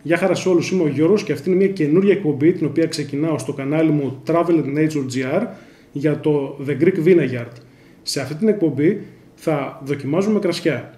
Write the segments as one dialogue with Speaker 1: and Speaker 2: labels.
Speaker 1: Γεια χαρά σε όλους, είμαι ο Γιώργος και αυτή είναι μια καινούργια εκπομπή την οποία ξεκινάω στο κανάλι μου Travel and Nature GR για το The Greek Vineyard. Σε αυτή την εκπομπή θα δοκιμάζουμε κρασιά.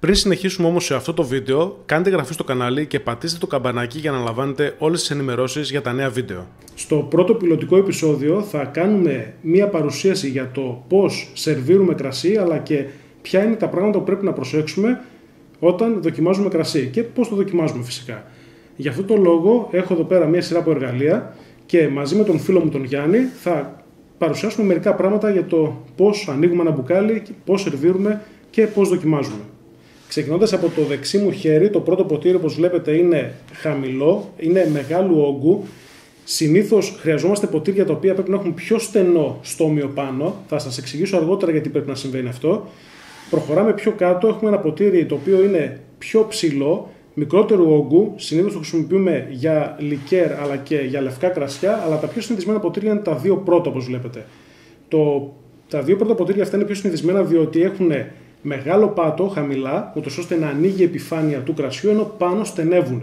Speaker 1: Πριν συνεχίσουμε όμως σε αυτό το βίντεο, κάντε εγγραφή στο κανάλι και πατήστε το καμπανάκι για να λαμβάνετε όλες τις ενημερώσεις για τα νέα βίντεο. Στο πρώτο πιλωτικό επεισόδιο θα κάνουμε μία παρουσίαση για το πώς σερβίρουμε κρασί, αλλά και ποια είναι τα πράγματα που πρέπει να προσέξουμε όταν δοκιμάζουμε κρασί και πώς το δοκιμάζουμε φυσικά. Γι' αυτό το λόγο έχω εδώ πέρα μία σειρά από εργαλεία και μαζί με τον φίλο μου τον Γιάννη θα παρουσιάσουμε μερικά πράγματα για το πώς ανοίγουμε ένα μπουκάλι, πώς σερβίρουμε και πώς δοκιμάζουμε. Ξεκινώντας από το δεξί μου χέρι, το πρώτο ποτήρι όπως βλέπετε είναι χαμηλό, είναι μεγάλου όγκου. Συνήθως χρειαζόμαστε ποτήρια τα οποία πρέπει να έχουν πιο στενό στόμιο πάνω. Θα σας εξηγήσω αργότερα γιατί πρέπει να συμβαίνει αυτό. Προχωράμε πιο κάτω, έχουμε ένα ποτήρι το οποίο είναι πιο ψηλό, μικρότερου όγκου. Συνήθως το χρησιμοποιούμε για λικέρ αλλά και για λευκά κρασιά, αλλά τα πιο συνηθισμένα ποτήρια είναι τα δύο πρώτα όπως βλέπετε. Τα δύο πρώτα ποτήρια αυτά είναι πιο συνηθισμένα διότι έχουν μεγάλο πάτο χαμηλά, ούτως ώστε να ανοίγει η επιφάνεια του κρασιού, ενώ πάνω στενεύουν.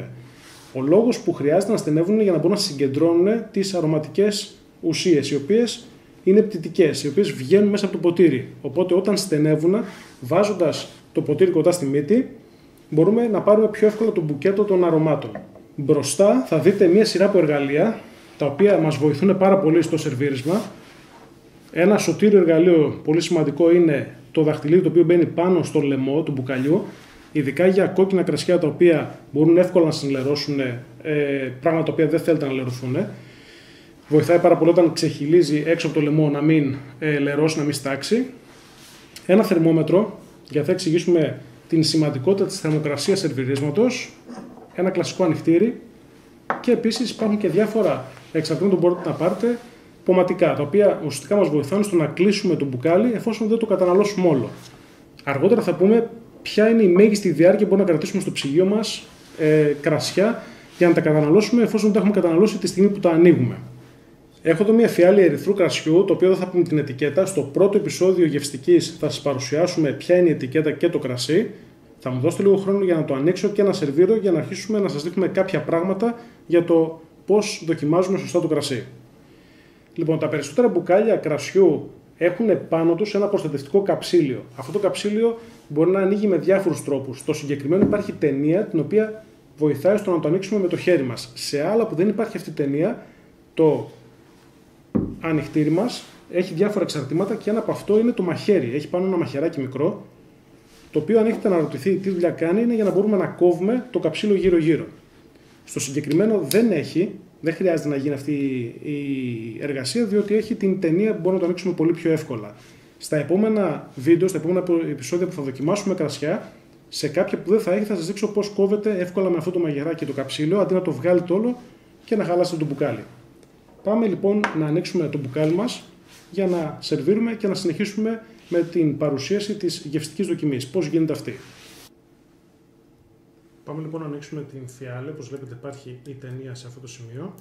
Speaker 1: Ο λόγος που χρειάζεται να στενεύουν είναι για να μπορούν να συγκεντρώνουν τις αρωματικές ουσίες, οι οποίες είναι πτυτικές, οι οποίες βγαίνουν μέσα από το ποτήρι. Οπότε όταν στενεύουν, βάζοντας το ποτήρι κοντά στη μύτη, μπορούμε να πάρουμε πιο εύκολα το μπουκέτο των αρωμάτων. Μπροστά θα δείτε μια σειρά από εργαλεία, τα οποία μας βοηθούν πάρα πολύ στο σερβίρισμα. Ένα σωτήριο εργαλείο πολύ σημαντικό είναι το δαχτυλίδι το οποίο μπαίνει πάνω στο λαιμό του μπουκαλιού, ειδικά για κόκκινα κρασιά τα οποία μπορούν εύκολα να συλλερώσουν πράγματα τα οποία δεν θέλετε να λερωθούν. Βοηθάει πάρα πολύ όταν ξεχυλίζει έξω από το λαιμό να μην λερώσει, να μην στάξει. Ένα θερμόμετρο, γιατί θα εξηγήσουμε την σημαντικότητα της θερμοκρασίας σερβιρίσματος. Ένα κλασικό ανοιχτήρι και επίσης υπάρχουν και διάφορα εξαρτήματα που μπορείτε να πάρετε ποματικά, τα οποία ουσιαστικά μας βοηθάνε στο να κλείσουμε το μπουκάλι εφόσον δεν το καταναλώσουμε όλο. Αργότερα θα πούμε ποια είναι η μέγιστη διάρκεια που μπορούμε να κρατήσουμε στο ψυγείο μας κρασιά για να τα καταναλώσουμε εφόσον τα έχουμε καταναλώσει τη στιγμή που τα ανοίγουμε. Έχω εδώ μια φιάλη ερυθρού κρασιού, το οποίο δεν θα πούμε την ετικέτα. Στο πρώτο επεισόδιο γευστικής θα σας παρουσιάσουμε ποια είναι η ετικέτα και το κρασί. Θα μου δώσετε λίγο χρόνο για να το ανοίξω και να σερβίρω για να αρχίσουμε να σας δείχνουμε κάποια πράγματα για το πώς δοκιμάζουμε σωστά το κρασί. Λοιπόν, τα περισσότερα μπουκάλια κρασιού έχουν πάνω τους ένα προστατευτικό καψίλιο. Αυτό το καψίλιο μπορεί να ανοίγει με διάφορους τρόπους. Στο συγκεκριμένο υπάρχει ταινία την οποία βοηθάει στο να το ανοίξουμε με το χέρι μας. Σε άλλα που δεν υπάρχει αυτή η ταινία, το ανοιχτήρι μας έχει διάφορα εξαρτήματα και ένα από αυτό είναι το μαχαίρι. Έχει πάνω ένα μαχαιράκι μικρό, το οποίο αν έχετε αναρωτηθεί τι δουλειά κάνει, είναι για να μπορούμε να κόβουμε το καψίλιο γύρω-γύρω. Στο συγκεκριμένο δεν χρειάζεται να γίνει αυτή η εργασία, διότι έχει την ταινία που μπορούμε να το ανοίξουμε πολύ πιο εύκολα. Στα επόμενα βίντεο, στα επόμενα επεισόδια που θα δοκιμάσουμε κρασιά, σε κάποια που δεν θα έχει, θα σας δείξω πώς κόβεται εύκολα με αυτό το μαγειράκι το καψίλιο, αντί να το βγάλετε όλο και να χαλάσετε το μπουκάλι. Πάμε λοιπόν να ανοίξουμε το μπουκάλι μας για να σερβίρουμε και να συνεχίσουμε με την παρουσίαση της γευστικής δοκιμής. Πώς γίνεται αυτή. Πάμε λοιπόν να ανοίξουμε την φιάλη, όπως βλέπετε υπάρχει η ταινία σε αυτό το σημείο.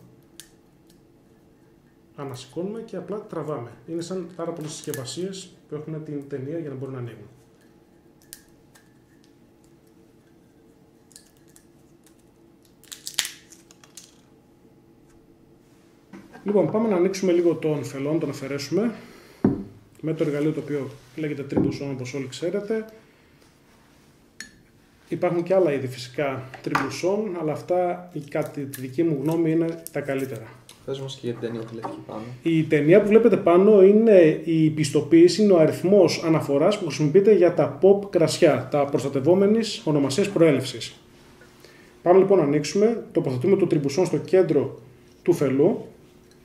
Speaker 1: Ανασηκώνουμε και απλά τραβάμε. Είναι σαν πάρα πολλές συσκευασίες που έχουν την ταινία για να μπορούν να ανοίγουν. Λοιπόν, πάμε να ανοίξουμε λίγο τον φελό, να τον αφαιρέσουμε με το εργαλείο το οποίο λέγεται τριμπουσόν, όπως όλοι ξέρετε. Υπάρχουν και άλλα είδη φυσικά τριμπουσόν, αλλά αυτά κατά τη δική μου γνώμη είναι τα καλύτερα.
Speaker 2: Πες μας και για την ταινία που βλέπετε πάνω.
Speaker 1: Η ταινία που βλέπετε πάνω είναι η πιστοποίηση, είναι ο αριθμός αναφοράς που χρησιμοποιείται για τα pop κρασιά, τα προστατευόμενης ονομασίας προέλευσης. Πάμε λοιπόν να ανοίξουμε, τοποθετούμε το τριμπουσόν στο κέντρο του φελού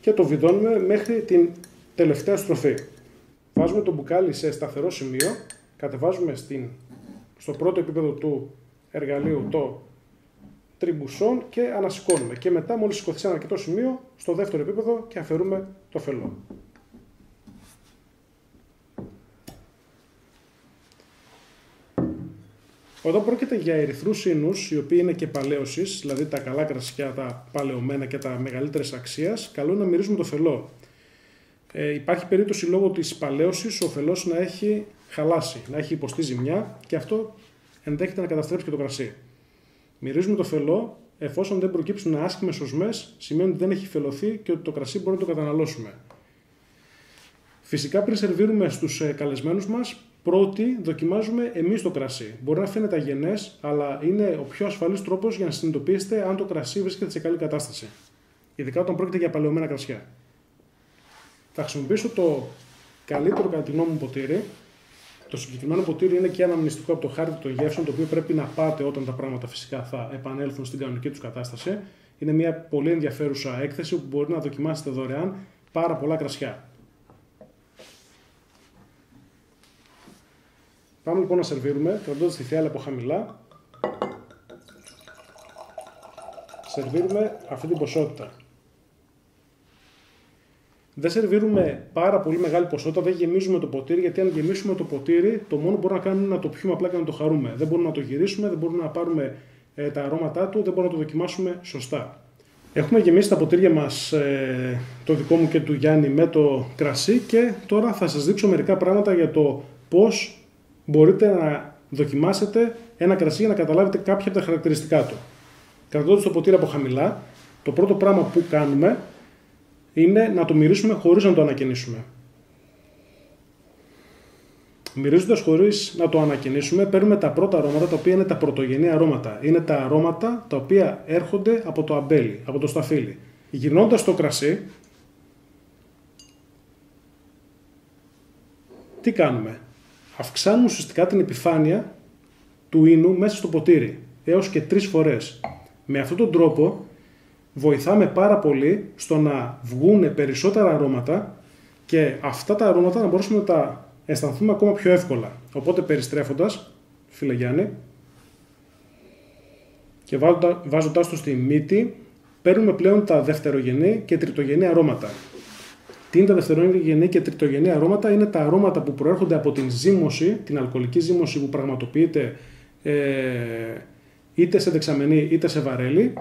Speaker 1: και το βιδώνουμε μέχρι την τελευταία στροφή. Βάζουμε το μπουκάλι σε σταθερό σημείο, κατεβάζουμε στο πρώτο επίπεδο του εργαλείου το τριμπουσόν και ανασηκώνουμε. Και μετά μόλις σηκωθεί σε ένα αρκετό σημείο, στο δεύτερο επίπεδο και αφαιρούμε το φελό. Εδώ πρόκειται για ερυθρούς ίνους, οι οποίοι είναι και παλαίωσης, δηλαδή τα καλά κρασιά, τα παλαιωμένα και τα μεγαλύτερης αξίας, καλό είναι να μυρίζουμε το φελό. Υπάρχει περίπτωση λόγω της παλαίωσης ο φελός να έχει χαλάσει, να έχει υποστεί ζημιά και αυτό ενδέχεται να καταστρέψει και το κρασί. Μυρίζουμε το φελό, εφόσον δεν προκύψουν άσχημες οσμές, σημαίνει ότι δεν έχει φελωθεί και ότι το κρασί μπορούμε να το καταναλώσουμε. Φυσικά, πριν σερβίρουμε στους καλεσμένους μας, πρώτοι δοκιμάζουμε εμείς το κρασί. Μπορεί να φαίνεται αγενές, αλλά είναι ο πιο ασφαλής τρόπος για να συνειδητοποιήσετε αν το κρασί βρίσκεται σε καλή κατάσταση. Ειδικά όταν πρόκειται για παλαιωμένα κρασιά. Θα χρησιμοποιήσω το καλύτερο κατά τη γνώμη μου ποτήρι. Το συγκεκριμένο ποτήρι είναι και αναμνηστικό από το χάρτη των γεύσεων, το οποίο πρέπει να πάτε όταν τα πράγματα φυσικά θα επανέλθουν στην κανονική τους κατάσταση. Είναι μια πολύ ενδιαφέρουσα έκθεση που μπορεί να δοκιμάσετε δωρεάν πάρα πολλά κρασιά. Πάμε λοιπόν να σερβίρουμε, κρατώντας τη φιάλα από χαμηλά. Σερβίρουμε αυτή την ποσότητα. Δεν σερβίρουμε πάρα πολύ μεγάλη ποσότητα, δεν γεμίζουμε το ποτήρι, γιατί αν γεμίσουμε το ποτήρι, το μόνο που μπορούμε να κάνουμε είναι να το πιούμε απλά και να το χαρούμε. Δεν μπορούμε να το γυρίσουμε, δεν μπορούμε να πάρουμε τα αρώματά του, δεν μπορούμε να το δοκιμάσουμε σωστά. Έχουμε γεμίσει τα ποτήρια μας, το δικό μου και του Γιάννη, με το κρασί και τώρα θα σας δείξω μερικά πράγματα για το πώς μπορείτε να δοκιμάσετε ένα κρασί για να καταλάβετε κάποια από τα χαρακτηριστικά του. Κρατώντας το ποτήρι από χαμηλά, το πρώτο πράγμα που κάνουμε είναι να το μυρίσουμε χωρίς να το ανακαινήσουμε. Μυρίζοντας χωρίς να το ανακαινήσουμε, παίρνουμε τα πρώτα αρώματα, τα οποία είναι τα πρωτογενή αρώματα. Είναι τα αρώματα τα οποία έρχονται από το αμπέλι, από το σταφύλι. Γυρνώντας το κρασί, τι κάνουμε? Αυξάνουμε ουσιαστικά την επιφάνεια του ίνου μέσα στο ποτήρι, έως και 3 φορές. Με αυτόν τον τρόπο βοηθάμε πάρα πολύ στο να βγουν περισσότερα αρώματα και αυτά τα αρώματα να μπορέσουμε να τα αισθανθούμε ακόμα πιο εύκολα. Οπότε περιστρέφοντας, φίλε Γιάννη, και βάζοντας το στη μύτη, παίρνουμε πλέον τα δευτερογενή και τριτογενή αρώματα. Τι είναι τα δευτερογενή και τριτογενή αρώματα? Είναι τα αρώματα που προέρχονται από την ζύμωση, την αλκοολική ζύμωση που πραγματοποιείται είτε σε δεξαμενή είτε σε βαρέλι.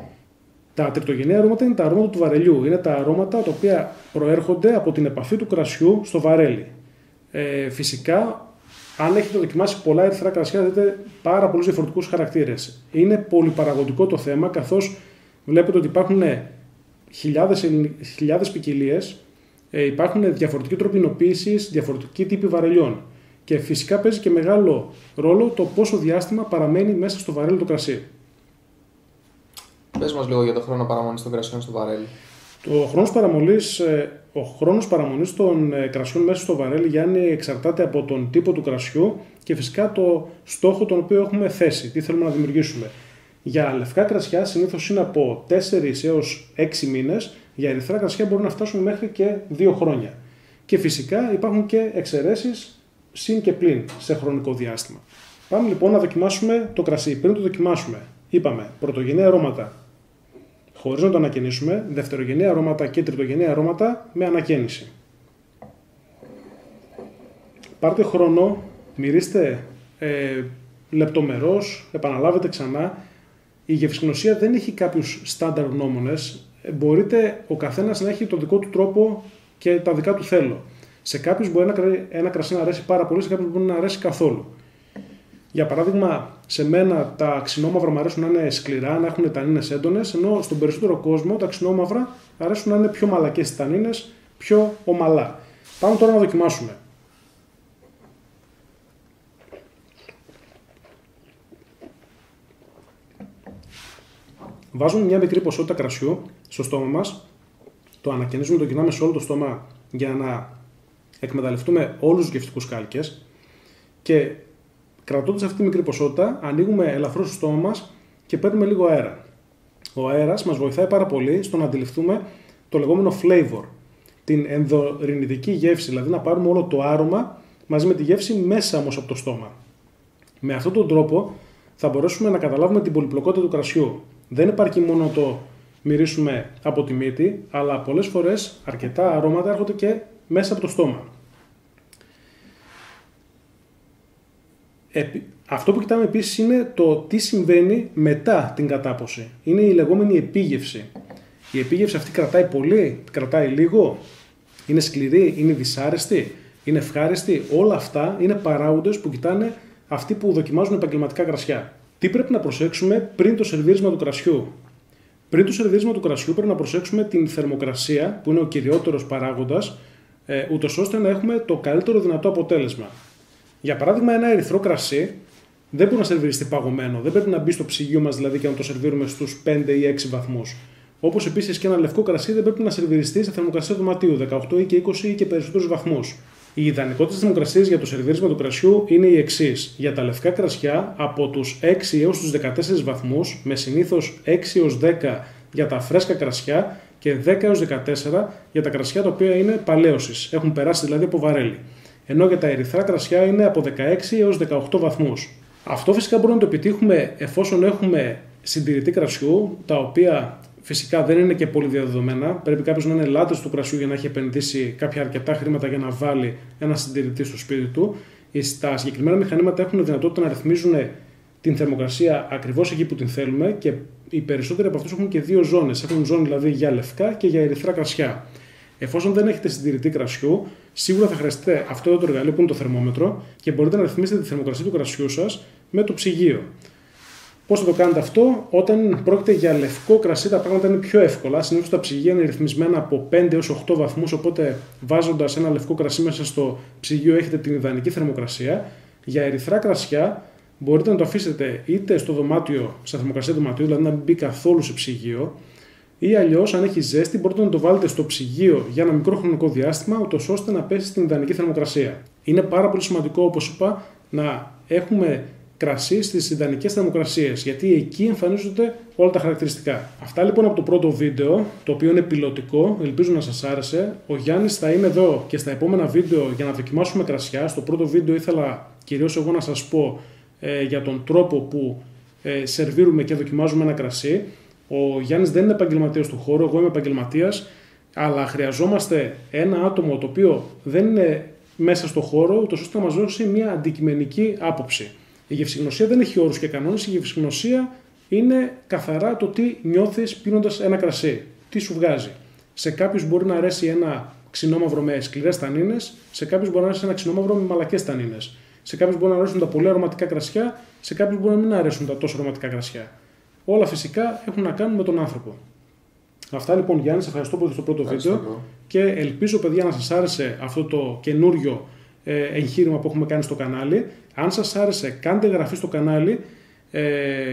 Speaker 1: Τα τριτογενή αρώματα είναι τα αρώματα του βαρελιού. Είναι τα αρώματα τα οποία προέρχονται από την επαφή του κρασιού στο βαρέλι. Φυσικά, αν έχετε δοκιμάσει πολλά ερυθρά κρασιά, δείτε πάρα πολλούς διαφορετικούς χαρακτήρες. Είναι πολυπαραγωγικό το θέμα, καθώς βλέπετε ότι υπάρχουν χιλιάδες ποικιλίες, υπάρχουν διαφορετικοί τρόποι υνοποίησης, διαφορετικοί τύποι βαρελιών. Και φυσικά παίζει και μεγάλο ρόλο το πόσο διάστημα παραμένει μέσα στο βαρέλι το κρασί.
Speaker 2: Πες μας λίγο για το χρόνο παραμονής των κρασιών στο βαρέλι.
Speaker 1: Ο χρόνος παραμονής των κρασιών μέσα στο βαρέλι, Γιάννη, εξαρτάται από τον τύπο του κρασιού και φυσικά το στόχο τον οποίο έχουμε θέσει, τι θέλουμε να δημιουργήσουμε. Για λευκά κρασιά συνήθως είναι από 4 έως 6 μήνες, για ερυθρά κρασιά μπορεί να φτάσουμε μέχρι και 2 χρόνια. Και φυσικά υπάρχουν και εξαιρέσεις συν και πλην σε χρονικό διάστημα. Πάμε λοιπόν να δοκιμάσουμε το κρασί. Πριν το δοκιμάσουμε, είπαμε πρωτογενή αρώματα χωρίς να το ανακαινήσουμε, δευτερογενή αρώματα και τριτογενή αρώματα με ανακαίνιση. Πάρτε χρόνο, μυρίστε λεπτομερώς, επαναλάβετε ξανά. Η γευσκνωσία δεν έχει κάποιους στάνταρ γνώμονες. Μπορείτε ο καθένας να έχει τον δικό του τρόπο και τα δικά του θέλω. Σε κάποιους μπορεί ένα κρασί να αρέσει πάρα πολύ, σε κάποιους μπορεί να αρέσει καθόλου. Για παράδειγμα, σε μένα τα ξινόμαυρα μου αρέσουν να είναι σκληρά, να έχουν τανίνες έντονες, ενώ στον περισσότερο κόσμο τα ξινόμαυρα αρέσουν να είναι πιο μαλακές οι τανίνες, πιο ομαλά. Πάμε τώρα να δοκιμάσουμε. Βάζουμε μια μικρή ποσότητα κρασιού στο στόμα μας, το ανακαινίζουμε, το γυρνάμε σε όλο το στόμα για να εκμεταλλευτούμε όλους τους γευστικούς κάλκες και κρατώντας αυτή τη μικρή ποσότητα, ανοίγουμε ελαφρώς το στόμα μας και παίρνουμε λίγο αέρα. Ο αέρας μας βοηθάει πάρα πολύ στο να αντιληφθούμε το λεγόμενο flavor, την ενδορυνητική γεύση, δηλαδή να πάρουμε όλο το άρωμα μαζί με τη γεύση μέσα όμως από το στόμα. Με αυτόν τον τρόπο θα μπορέσουμε να καταλάβουμε την πολυπλοκότητα του κρασιού. Δεν υπάρχει μόνο το μυρίσουμε από τη μύτη, αλλά πολλές φορές αρκετά αρώματα έρχονται και μέσα από το στόμα. Αυτό που κοιτάμε επίσης είναι το τι συμβαίνει μετά την κατάποση. Είναι η λεγόμενη επίγευση. Η επίγευση αυτή κρατάει πολύ, κρατάει λίγο, είναι σκληρή, είναι δυσάρεστη, είναι ευχάριστη. Όλα αυτά είναι παράγοντες που κοιτάνε αυτοί που δοκιμάζουν επαγγελματικά κρασιά. Τι πρέπει να προσέξουμε πριν το σερβίρισμα του κρασιού? Πριν το σερβίρισμα του κρασιού πρέπει να προσέξουμε την θερμοκρασία, που είναι ο κυριότερος παράγοντας, ούτως ώστε να έχουμε το καλύτερο δυνατό αποτέλεσμα. Για παράδειγμα, ένα ερυθρό κρασί δεν μπορεί να σερβιριστεί παγωμένο. Δεν πρέπει να μπει στο ψυγείο μας δηλαδή και να το σερβίρουμε στους 5 ή 6 βαθμούς. Όπως επίσης και ένα λευκό κρασί δεν πρέπει να σερβιριστεί σε θερμοκρασία δωματίου 18 ή και 20 ή και περισσότερους βαθμούς. Οι ιδανικότερες θερμοκρασίες για το σερβίρισμα του κρασιού είναι οι εξής. Για τα λευκά κρασιά από τους 6 έως τους 14 βαθμούς, με συνήθως 6 έως 10 για τα φρέσκα κρασιά και 10 έως 14 για τα κρασιά τα οποία είναι παλαίωσης, έχουν περάσει δηλαδή από βαρέλι. Ενώ για τα ερυθρά κρασιά είναι από 16 έως 18 βαθμούς. Αυτό φυσικά μπορούμε να το επιτύχουμε εφόσον έχουμε συντηρητή κρασιού, τα οποία φυσικά δεν είναι και πολύ διαδεδομένα. Πρέπει κάποιος να είναι λάτρης του κρασιού για να έχει επενδύσει κάποια αρκετά χρήματα για να βάλει ένα συντηρητή στο σπίτι του. Τα συγκεκριμένα μηχανήματα έχουν δυνατότητα να ρυθμίζουν την θερμοκρασία ακριβώς εκεί που την θέλουμε και οι περισσότεροι από αυτούς έχουν και δύο ζώνες. Έχουν ζώνη δηλαδή για λευκά και για ερυθρά κρασιά. Εφόσον δεν έχετε συντηρητή κρασιού, σίγουρα θα χρειαστείτε αυτό εδώ το εργαλείο που είναι το θερμόμετρο και μπορείτε να ρυθμίσετε τη θερμοκρασία του κρασιού σας με το ψυγείο. Πώς θα το κάνετε αυτό? Όταν πρόκειται για λευκό κρασί, τα πράγματα είναι πιο εύκολα. Συνήθως τα ψυγεία είναι ρυθμισμένα από 5 έως 8 βαθμούς, οπότε βάζοντας ένα λευκό κρασί μέσα στο ψυγείο έχετε την ιδανική θερμοκρασία. Για ερυθρά κρασιά μπορείτε να το αφήσετε είτε στο δωμάτιο, στα θερμοκρασία δωματίου, δηλαδή να μην μπει καθόλου σε ψυγείο, ή αλλιώς, αν έχει ζέστη, μπορείτε να το βάλετε στο ψυγείο για ένα μικρό χρονικό διάστημα, ούτως ώστε να πέσει στην ιδανική θερμοκρασία. Είναι πάρα πολύ σημαντικό, όπως είπα, να έχουμε κρασί στις ιδανικές θερμοκρασίες, γιατί εκεί εμφανίζονται όλα τα χαρακτηριστικά. Αυτά λοιπόν από το πρώτο βίντεο, το οποίο είναι πιλωτικό, ελπίζω να σας άρεσε. Ο Γιάννης θα είναι εδώ και στα επόμενα βίντεο για να δοκιμάσουμε κρασιά. Στο πρώτο βίντεο ήθελα κυρίως εγώ να σας πω για τον τρόπο που σερβίρουμε και δοκιμάζουμε ένα κρασί. Ο Γιάννης δεν είναι επαγγελματίας του χώρου, εγώ είμαι επαγγελματίας, αλλά χρειαζόμαστε ένα άτομο το οποίο δεν είναι μέσα στο χώρο, ούτως ώστε να μας δώσει μια αντικειμενική άποψη. Η γευσηγνωσία δεν έχει όρους και κανόνες, η γευσηγνωσία είναι καθαρά το τι νιώθεις πίνοντας ένα κρασί, τι σου βγάζει. Σε κάποιους μπορεί να αρέσει ένα ξινόμαυρο με σκληρές τανίνες, σε κάποιους μπορεί να αρέσει ένα ξινόμαυρο με μαλακές τανίνες. Σε κάποιους μπορεί να αρέσουν τα πολύ αρωματικά κρασιά, σε κάποιους μπορεί να μην αρέσουν τα τόσο αρωματικά κρασιά. Όλα φυσικά έχουν να κάνουν με τον άνθρωπο. Αυτά λοιπόν, Γιάννη, σε ευχαριστώ πολύ στο πρώτο βίντεο και ελπίζω, παιδιά, να σας άρεσε αυτό το καινούριο εγχείρημα που έχουμε κάνει στο κανάλι. Αν σας άρεσε, κάντε εγγραφή στο κανάλι,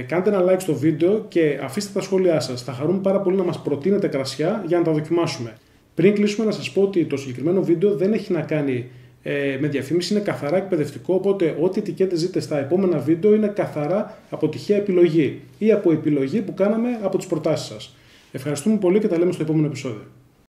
Speaker 1: κάντε ένα like στο βίντεο και αφήστε τα σχόλιά σας. Θα χαρούμε πάρα πολύ να μας προτείνετε κρασιά για να τα δοκιμάσουμε. Πριν κλείσουμε, να σας πω ότι το συγκεκριμένο βίντεο δεν έχει να κάνει με διαφήμιση, είναι καθαρά εκπαιδευτικό, οπότε ό,τι ετικέτες δείτε στα επόμενα βίντεο είναι καθαρά από τυχαία επιλογή ή από επιλογή που κάναμε από τις προτάσεις σας. Ευχαριστούμε πολύ και τα λέμε στο επόμενο επεισόδιο.